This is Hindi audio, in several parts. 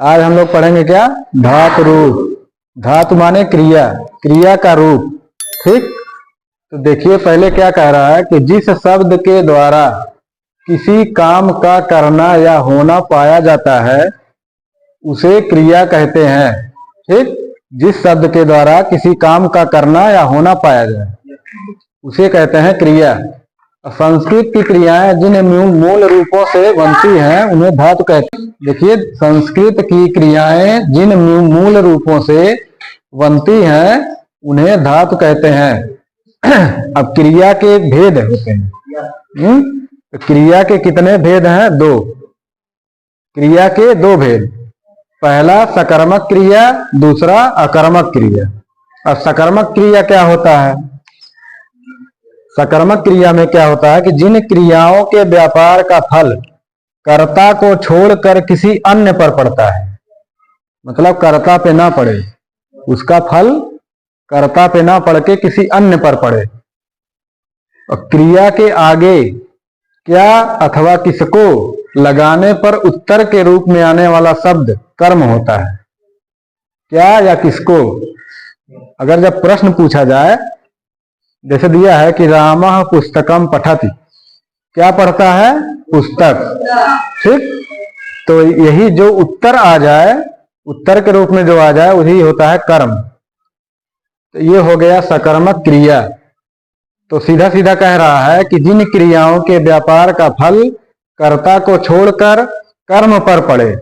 आज हम लोग पढ़ेंगे क्या? धातु रूप। धातु माने क्रिया, क्रिया का रूप। ठीक, तो देखिए पहले क्या कह रहा है कि जिस शब्द के द्वारा किसी काम का करना या होना पाया जाता है उसे क्रिया कहते हैं। ठीक, जिस शब्द के द्वारा किसी काम का करना या होना पाया जाए उसे कहते हैं क्रिया। संस्कृत की क्रियाएं जिन मूल रूपों से बनती हैं उन्हें धातु कहते हैं। देखिए, संस्कृत की क्रियाएं जिन मूल रूपों से बनती हैं उन्हें धातु कहते हैं। अब क्रिया के भेद होते हैं। क्रिया के कितने भेद हैं? दो। क्रिया के दो भेद, पहला सकर्मक क्रिया, दूसरा अकर्मक क्रिया। अब सकर्मक क्रिया क्या होता है? सकर्मक क्रिया में क्या होता है कि जिन क्रियाओं के व्यापार का फल कर्ता को छोड़कर किसी अन्य पर पड़ता है, मतलब कर्ता पे ना पड़े, उसका फल कर्ता पे ना पड़ के किसी अन्य पर पड़े। और क्रिया के आगे क्या अथवा किसको लगाने पर उत्तर के रूप में आने वाला शब्द कर्म होता है। क्या या किसको, अगर जब प्रश्न पूछा जाए, जैसे दिया है कि रामः पुस्तकम पठति, क्या पढ़ता है? पुस्तक। ठीक, तो यही जो उत्तर आ जाए, उत्तर के रूप में जो आ जाए वही होता है कर्म। तो ये हो गया सकर्मक क्रिया। तो सीधा सीधा कह रहा है कि जिन क्रियाओं के व्यापार का फल कर्ता को छोड़कर कर्म पर पड़े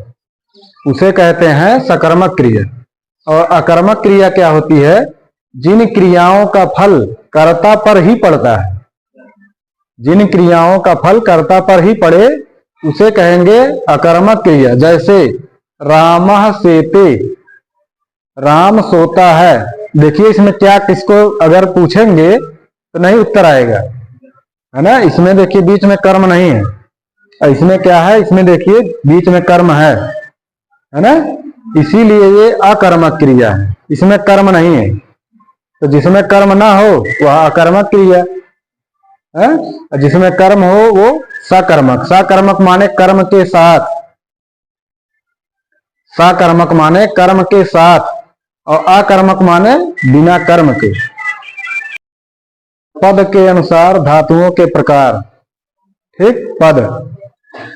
उसे कहते हैं सकर्मक क्रिया। और अकर्मक क्रिया क्या होती है? जिन क्रियाओं का फल कर्ता पर ही पड़ता है, जिन क्रियाओं का फल कर्ता पर ही पड़े उसे कहेंगे अकर्मक क्रिया। जैसे रामः सेते, राम सोता है। देखिए इसमें क्या किसको अगर पूछेंगे तो नहीं उत्तर आएगा, है ना। इसमें देखिए बीच में कर्म नहीं है, और इसमें क्या है? इसमें देखिए बीच में कर्म है ना, इसीलिए ये अकर्मक क्रिया है, इसमें कर्म नहीं है। तो जिसमें कर्म ना हो वह अकर्मक क्रिया है, और जिसमें कर्म हो वो सकर्मक। सकर्मक माने कर्म के साथ, सकर्मक माने कर्म के साथ, और अकर्मक माने बिना कर्म के। पद के अनुसार धातुओं के प्रकार। ठीक,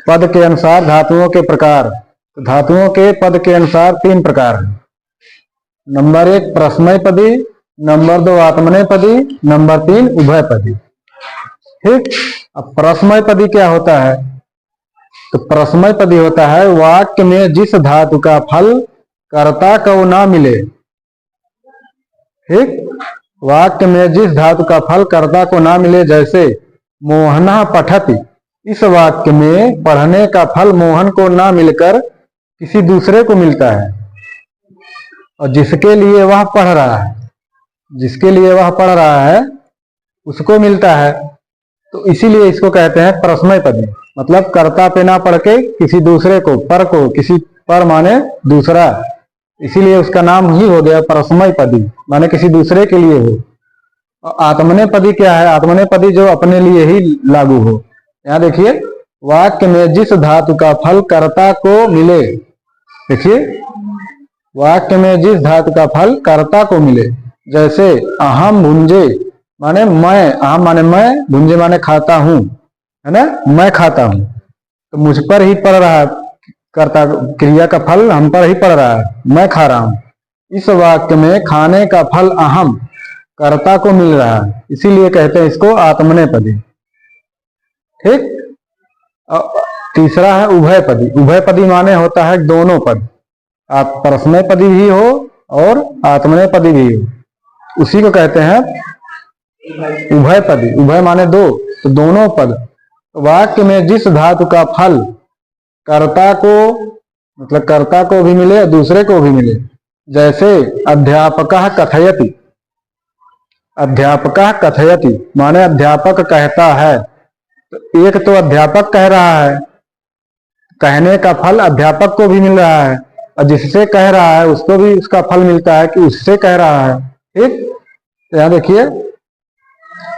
पद के अनुसार धातुओं के प्रकार। तो धातुओं के पद के अनुसार तीन प्रकार हैं। नंबर 1 परस्मैपदी, नंबर 2 आत्मनेपदी, नंबर 3 उभयपदी। ठीक, अब परस्मैपदी क्या होता है? तो परस्मैपदी होता है वाक्य में जिस धातु का फल कर्ता को ना मिले। ठीक, वाक्य में जिस धातु का फल कर्ता को ना मिले, जैसे मोहनः पठति, इस वाक्य में पढ़ने का फल मोहन को ना मिलकर किसी दूसरे को मिलता है, और जिसके लिए वह पढ़ रहा है, जिसके लिए वह पढ़ रहा है उसको मिलता है। तो इसीलिए इसको कहते हैं परस्मैपदी, मतलब कर्ता पे ना पढ़ के किसी दूसरे को, पर को, किसी पर माने दूसरा, इसीलिए उसका नाम ही हो गया परस्मैपदी, माने किसी दूसरे के लिए हो। और आत्मनेपदी क्या है? आत्मनेपदी जो अपने लिए ही लागू हो। यहाँ देखिए, वाक्य में जिस धातु का फल कर्ता को मिले, देखिए वाक्य में जिस धातु का फल कर्ता को मिले, जैसे अहम भुंजे माने मैं, अहम माने मैं, भुंजे माने खाता हूं, है ना, मैं खाता हूं। तो मुझ पर ही पड़ रहा है, कर्ता क्रिया का फल हम पर ही पड़ रहा है, मैं खा रहा हूं। इस वाक्य में खाने का फल अहम कर्ता को मिल रहा है, इसीलिए कहते हैं इसको आत्मनेपदी। ठीक, तीसरा है उभयपदी। उभयपदी माने होता है दोनों पद, आप परस्मैपदी भी हो और आत्मनेपदी भी हो, उसी को कहते हैं उभयपदी। उभय माने दो, तो दोनों पद। वाक्य में जिस धातु का फल कर्ता को, मतलब कर्ता को भी मिले और दूसरे को भी मिले, जैसे अध्यापकः कथयति, अध्यापकः कथयति माने अध्यापक कहता है। तो एक तो अध्यापक कह रहा है, कहने का फल अध्यापक को भी मिल रहा है, और जिससे कह रहा है उसको भी उसका फल मिलता है कि उससे कह रहा है। ठीक, तो यहां देखिए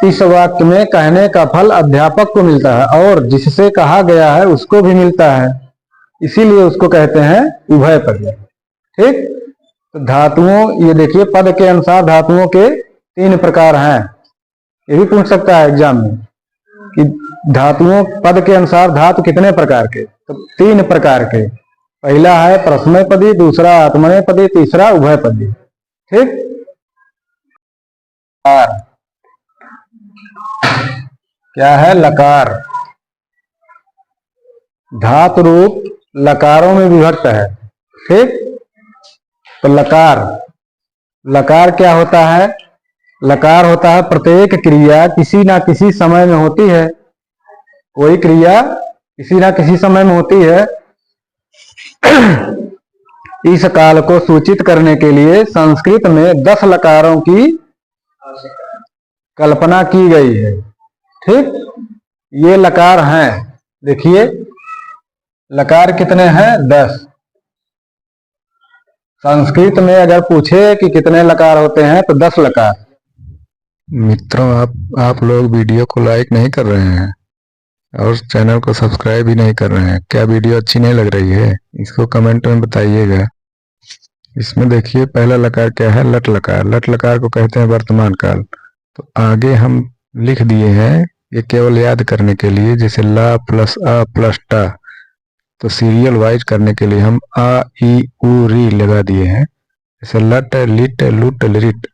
इस वाक्य में कहने का फल अध्यापक को मिलता है और जिससे कहा गया है उसको भी मिलता है। इसीलिए उसको कहते हैं उभयपदी। ठीक, तो धातुओं, ये देखिए पद के अनुसार धातुओं के 3 प्रकार हैं। ये भी पूछ सकता है एग्जाम में कि धातुओं पद के अनुसार धातु कितने प्रकार के, तो 3 प्रकार के। पहला है प्रथमपदी, दूसरा आत्मनेपदी, तीसरा उभयपदी। ठीक, क्या है लकार? धातु रूप लकारों में विभक्त है। ठीक, तो लकार, लकार क्या होता है? लकार होता है प्रत्येक क्रिया किसी ना किसी समय में होती है। कोई क्रिया किसी ना किसी समय में होती है। इस काल को सूचित करने के लिए संस्कृत में 10 लकारों की कल्पना की गई है। ठीक, ये लकार हैं। देखिए लकार कितने हैं? 10। संस्कृत में अगर पूछे कि कितने लकार होते हैं तो 10 लकार। मित्रों, आप लोग वीडियो को लाइक नहीं कर रहे हैं और चैनल को सब्सक्राइब भी नहीं कर रहे हैं। क्या वीडियो अच्छी नहीं लग रही है? इसको कमेंट में बताइएगा। इसमें देखिए पहला लकार क्या है? लट लकार। लट लकार को कहते हैं वर्तमान काल। तो आगे हम लिख दिए हैं, ये केवल याद करने के लिए, जैसे ला प्लस अ प्लस टा, तो सीरियल वाइज करने के लिए हम आ ई उ री लगा दिए हैं। जैसे लट लिट लुट लिट।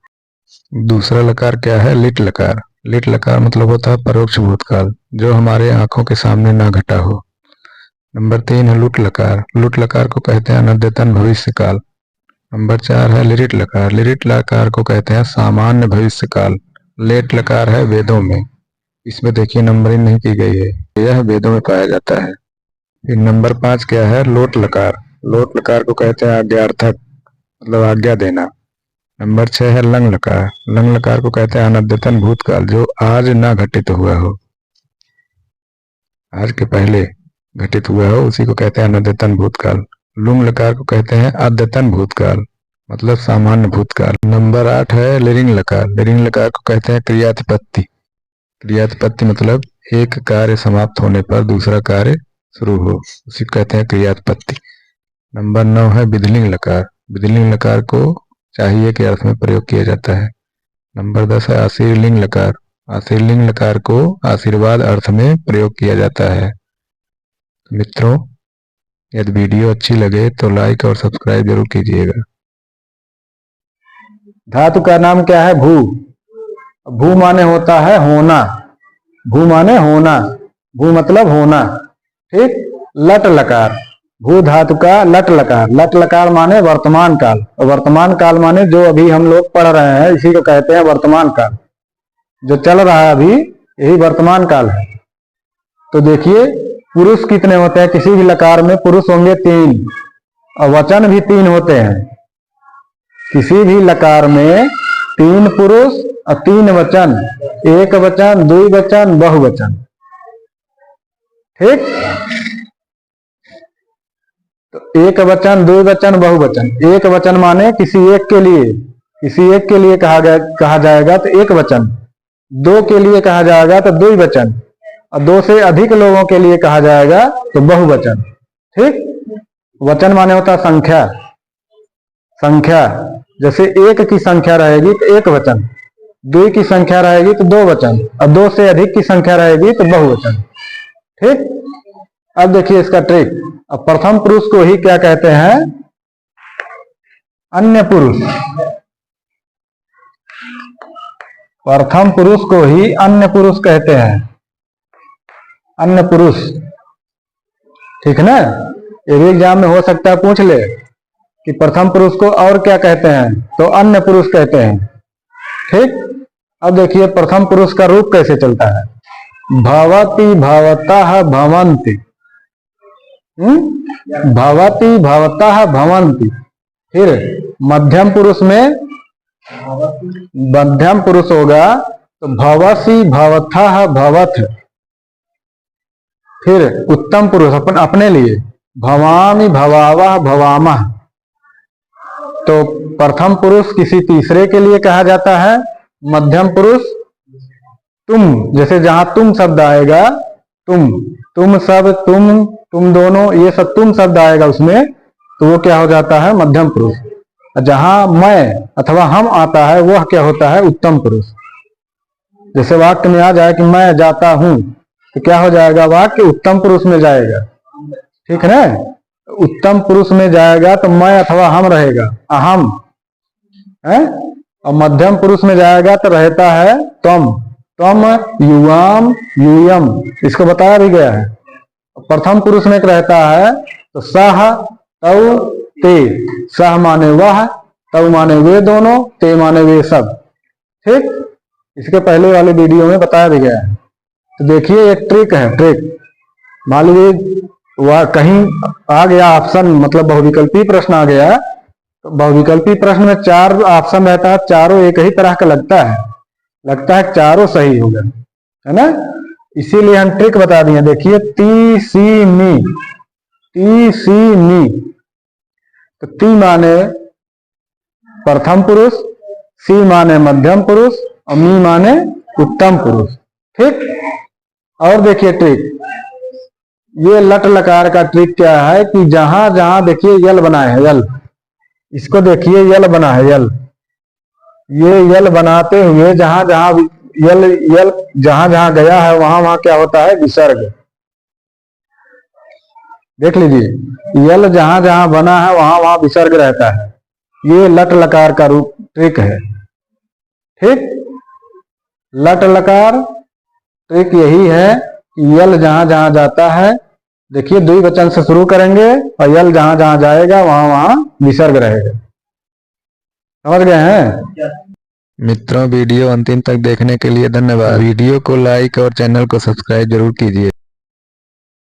दूसरा लकार क्या है? लिट लकार। लिट लकार मतलब होता है परोक्ष भूतकाल, जो हमारे आंखों के सामने ना घटा हो। नंबर 3 है लुट लकार। लुट लकार को कहते हैं अनद्यतन भविष्य काल। नंबर 4 है लिरिट लकार। लिरिट लकार को कहते हैं सामान्य भविष्य काल। लेट लकार है वेदों में। इसमें देखिए नंबरिंग नहीं की गई है, यह वेदों में पाया जाता है। फिर नंबर 5 क्या है? लोट लकार। लोट लकार को कहते हैं आज्ञार्थक, मतलब आज्ञा देना। नंबर 6 है लंग लकार। लंग लकार को कहते हैं अनद्यतन भूतकाल, जो आज ना घटित हुआ हो, आज के पहले घटित हुआ हो, उसी को कहते हैं अनद्यतन भूतकाल। लुंग लकार को कहते हैं अद्यतन भूतकाल, मतलब सामान्य भूतकाल। नंबर 8 है लिरिंग लकार। लिरिंग लकार को कहते हैं क्रियातिपत्ति। क्रियातिपत्ति मतलब एक कार्य समाप्त होने पर दूसरा कार्य शुरू हो, उसी को कहते हैं क्रियातिपत्ति। नंबर 9 है विधिलिंग लकार। विधिलिंग लकार को चाहिए के अर्थ में प्रयोग किया जाता है। नंबर 10 है आशीर्लिंग लकार। आशीर्लिंग लकार को आशीर्वाद अर्थ में प्रयोग किया जाता है। मित्रों, यदि वीडियो अच्छी लगे तो लाइक और सब्सक्राइब जरूर कीजिएगा। धातु का नाम क्या है? भू। भू माने होता है होना। भू माने होना, भू मतलब होना। ठीक, लट लकार। भू धातु का लट लकार। लट लकार माने वर्तमान काल। वर्तमान काल माने जो अभी हम लोग पढ़ रहे हैं, इसी को कहते हैं वर्तमान काल। जो चल रहा है अभी, यही वर्तमान काल है। तो देखिए पुरुष कितने होते हैं? किसी भी लकार में पुरुष होंगे 3 और वचन भी 3 होते हैं। किसी भी लकार में 3 पुरुष और 3 वचन, एक वचन, द्विवचन, बहुवचन। ठीक, तो एक वचन, द्विवचन, बहुवचन। एक वचन माने किसी एक के लिए, किसी एक के लिए कहा जाएगा तो एक वचन। 2 के लिए कहा जाएगा तो द्विवचन, और 2 से अधिक लोगों के लिए कहा जाएगा तो बहुवचन। ठीक, वचन माने होता है संख्या। संख्या, जैसे 1 की संख्या रहेगी तो एक वचन, 2 की संख्या रहेगी तो 2 वचन, और 2 से अधिक की संख्या रहेगी तो बहुवचन। ठीक, अब देखिए इसका ट्रिक। अब प्रथम पुरुष को ही क्या कहते हैं? अन्य पुरुष। प्रथम पुरुष को ही अन्य पुरुष कहते हैं। अन्य पुरुष, ठीक ना? ये भी एग्जाम में हो सकता है पूछ ले कि प्रथम पुरुष को और क्या कहते हैं, तो अन्य पुरुष कहते हैं। ठीक, अब देखिए प्रथम पुरुष का रूप कैसे चलता है। भवति भवतः भवन्ति। भवति भवतः भवन्ति। फिर मध्यम पुरुष में मध्यम पुरुष होगा तो भवसि भवथः भवथ। फिर उत्तम पुरुष अपने लिए भवामि भवावः भवामः। तो प्रथम पुरुष किसी तीसरे के लिए कहा जाता है। मध्यम पुरुष तुम, जैसे जहां तुम शब्द आएगा, तुम सब, तुम तुम दोनों, ये सब तुम शब्द आएगा उसमें, तो वो क्या हो जाता है? मध्यम पुरुष। जहां मैं अथवा हम आता है वह क्या होता है? उत्तम पुरुष। जैसे वाक्य में आ जाए कि मैं जाता हूं, तो क्या हो जाएगा? वाक्य उत्तम पुरुष में जाएगा, ठीक है ना? उत्तम पुरुष में जाएगा तो मैं अथवा हम रहेगा, अहम है। और मध्यम पुरुष में जाएगा तो रहता है त्वम, त्वम, युवाम, यूयम, इसको बताया भी गया है। प्रथम पुरुष में रहता है तो सह, तव, ते। सह माने वह, तव माने वे दोनों, ते माने वे सब, ठीक। इसके पहले वाले वीडियो में बताया भी गया है। तो देखिए एक ट्रिक है, ट्रिक। मान लीजिए वह कहीं आ गया ऑप्शन, मतलब बहुविकल्पी प्रश्न आ गया, तो बहुविकल्पी प्रश्न में 4 ऑप्शन रहता है, चारों एक ही तरह का लगता है चारों सही होगा, है ना? इसीलिए हम ट्रिक बता दिए। देखिए ती, सी, मी, ती, सी, मी। तो ती माने प्रथम पुरुष, सी माने मध्यम पुरुष और मी माने उत्तम पुरुष, ठीक। और देखिए ट्रिक, ये लट लकार का ट्रिक क्या है कि जहां जहां देखिए यल बना है, यल, इसको देखिए यल बना है, यल। ये यल बनाते हुए जहां जहां यल यल जहां जहां गया है वहां वहां क्या होता है? विसर्ग। देख लीजिए, यल जहां जहां बना है वहां वहां विसर्ग रहता है। ये लट लकार का रूप ट्रिक है, ठीक। लट लकार ट्रिक यही है कि यल जहां जहां जाता है, देखिए द्विवचन से शुरू करेंगे और यल जहां जहां जाएगा वहां वहां विसर्ग रहेगा। समझ गए हैं? मित्रों, वीडियो अंतिम तक देखने के लिए धन्यवाद। वीडियो को लाइक और चैनल को सब्सक्राइब जरूर कीजिए।